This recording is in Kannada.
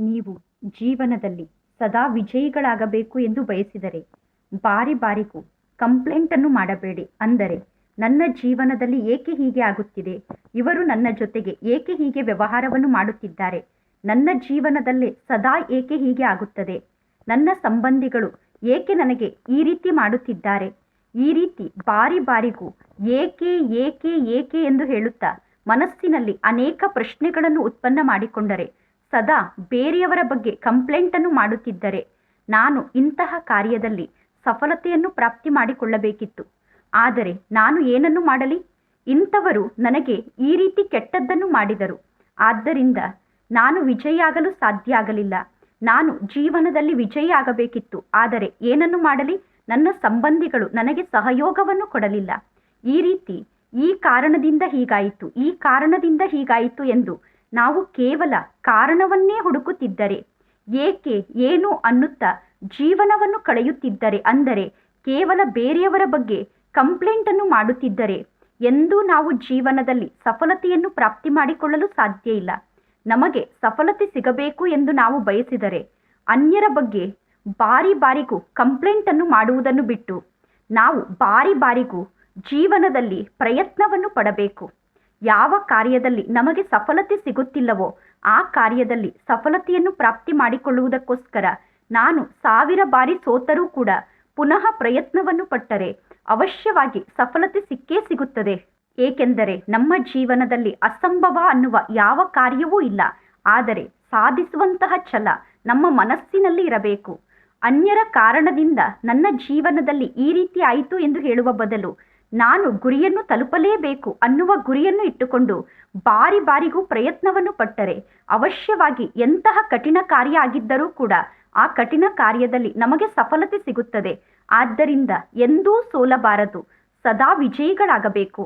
ನೀವು ಜೀವನದಲ್ಲಿ ಸದಾ ವಿಜಯಿಗಳಾಗಬೇಕು ಎಂದು ಬಯಸಿದರೆ ಬಾರಿ ಬಾರಿಗೂ ಕಂಪ್ಲೇಂಟನ್ನು ಮಾಡಬೇಡಿ. ಅಂದರೆ ನನ್ನ ಜೀವನದಲ್ಲಿ ಏಕೆ ಹೀಗೆ ಆಗುತ್ತಿದೆ, ಇವರು ನನ್ನ ಜೊತೆಗೆ ಏಕೆ ಹೀಗೆ ವ್ಯವಹಾರವನ್ನು ಮಾಡುತ್ತಿದ್ದಾರೆ, ನನ್ನ ಜೀವನದಲ್ಲೇ ಸದಾ ಏಕೆ ಹೀಗೆ ಆಗುತ್ತದೆ, ನನ್ನ ಸಂಬಂಧಿಗಳು ಏಕೆ ನನಗೆ ಈ ರೀತಿ ಮಾಡುತ್ತಿದ್ದಾರೆ, ಈ ರೀತಿ ಬಾರಿ ಬಾರಿಗೂ ಏಕೆ ಏಕೆ ಏಕೆ ಎಂದು ಹೇಳುತ್ತಾ ಮನಸ್ಸಿನಲ್ಲಿ ಅನೇಕ ಪ್ರಶ್ನೆಗಳನ್ನು ಉತ್ಪನ್ನ ಮಾಡಿಕೊಂಡರೆ, ಸದಾ ಬೇರೆಯವರ ಬಗ್ಗೆ ಕಂಪ್ಲೇಂಟನ್ನು ಮಾಡುತ್ತಿದ್ದರೆ, ನಾನು ಇಂತಹ ಕಾರ್ಯದಲ್ಲಿ ಸಫಲತೆಯನ್ನು ಪ್ರಾಪ್ತಿ ಮಾಡಿಕೊಳ್ಳಬೇಕಿತ್ತು, ಆದರೆ ನಾನು ಏನನ್ನು ಮಾಡಲಿ, ಇಂಥವರು ನನಗೆ ಈ ರೀತಿ ಕೆಟ್ಟದ್ದನ್ನು ಮಾಡಿದರು, ಆದ್ದರಿಂದ ನಾನು ವಿಜಯಿಯಾಗಲು ಸಾಧ್ಯ ಆಗಲಿಲ್ಲ, ನಾನು ಜೀವನದಲ್ಲಿ ವಿಜಯಿ ಆಗಬೇಕಿತ್ತು, ಆದರೆ ಏನನ್ನು ಮಾಡಲಿ, ನನ್ನ ಸಂಬಂಧಿಗಳು ನನಗೆ ಸಹಯೋಗವನ್ನು ಕೊಡಲಿಲ್ಲ, ಈ ರೀತಿ ಈ ಕಾರಣದಿಂದ ಹೀಗಾಯಿತು, ಈ ಕಾರಣದಿಂದ ಹೀಗಾಯಿತು ಎಂದು ನಾವು ಕೇವಲ ಕಾರಣವನ್ನೇ ಹುಡುಕುತ್ತಿದ್ದರೆ, ಏಕೆ ಏನು ಅನ್ನುತ್ತಾ ಜೀವನವನ್ನು ಕಳೆಯುತ್ತಿದ್ದರೆ, ಅಂದರೆ ಕೇವಲ ಬೇರೆಯವರ ಬಗ್ಗೆ ಕಂಪ್ಲೇಂಟನ್ನು ಮಾಡುತ್ತಿದ್ದರೆ ಎಂದೂ ನಾವು ಜೀವನದಲ್ಲಿ ಸಫಲತೆಯನ್ನು ಪ್ರಾಪ್ತಿ ಮಾಡಿಕೊಳ್ಳಲು ಸಾಧ್ಯ ಇಲ್ಲ. ನಮಗೆ ಸಫಲತೆ ಸಿಗಬೇಕು ಎಂದು ನಾವು ಬಯಸಿದರೆ ಅನ್ಯರ ಬಗ್ಗೆ ಬಾರಿ ಬಾರಿಗೂ ಕಂಪ್ಲೇಂಟನ್ನು ಮಾಡುವುದನ್ನು ಬಿಟ್ಟು ನಾವು ಬಾರಿ ಬಾರಿಗೂ ಜೀವನದಲ್ಲಿ ಪ್ರಯತ್ನವನ್ನು ಪಡಬೇಕು. ಯಾವ ಕಾರ್ಯದಲ್ಲಿ ನಮಗೆ ಸಫಲತೆ ಸಿಗುತ್ತಿಲ್ಲವೋ ಆ ಕಾರ್ಯದಲ್ಲಿ ಸಫಲತೆಯನ್ನು ಪ್ರಾಪ್ತಿ ಮಾಡಿಕೊಳ್ಳುವುದಕ್ಕೋಸ್ಕರ ನಾನು 1000 ಬಾರಿ ಸೋತರೂ ಕೂಡ ಪುನಃ ಪ್ರಯತ್ನವನ್ನು ಪಟ್ಟರೆ ಅವಶ್ಯವಾಗಿ ಸಫಲತೆ ಸಿಕ್ಕೇ ಸಿಗುತ್ತದೆ. ಏಕೆಂದರೆ ನಮ್ಮ ಜೀವನದಲ್ಲಿ ಅಸಂಭವ ಅನ್ನುವ ಯಾವ ಕಾರ್ಯವೂ ಇಲ್ಲ, ಆದರೆ ಸಾಧಿಸುವಂತಹ ಛಲ ನಮ್ಮ ಮನಸ್ಸಿನಲ್ಲಿ ಇರಬೇಕು. ಅನ್ಯರ ಕಾರಣದಿಂದ ನನ್ನ ಜೀವನದಲ್ಲಿ ಈ ರೀತಿ ಆಯಿತು ಎಂದು ಹೇಳುವ ಬದಲು ನಾನು ಗುರಿಯನ್ನು ತಲುಪಲೇಬೇಕು ಅನ್ನುವ ಗುರಿಯನ್ನು ಇಟ್ಟುಕೊಂಡು ಬಾರಿ ಬಾರಿಗೂ ಪ್ರಯತ್ನವನ್ನು ಪಟ್ಟರೆ ಅವಶ್ಯವಾಗಿ ಎಂತಹ ಕಠಿಣ ಕಾರ್ಯ ಆಗಿದ್ದರೂ ಕೂಡ ಆ ಕಠಿಣ ಕಾರ್ಯದಲ್ಲಿ ನಮಗೆ ಸಫಲತೆ ಸಿಗುತ್ತದೆ. ಆದ್ದರಿಂದ ಎಂದೂ ಸೋಲಬಾರದು, ಸದಾ ವಿಜಯಿಗಳಾಗಬೇಕು.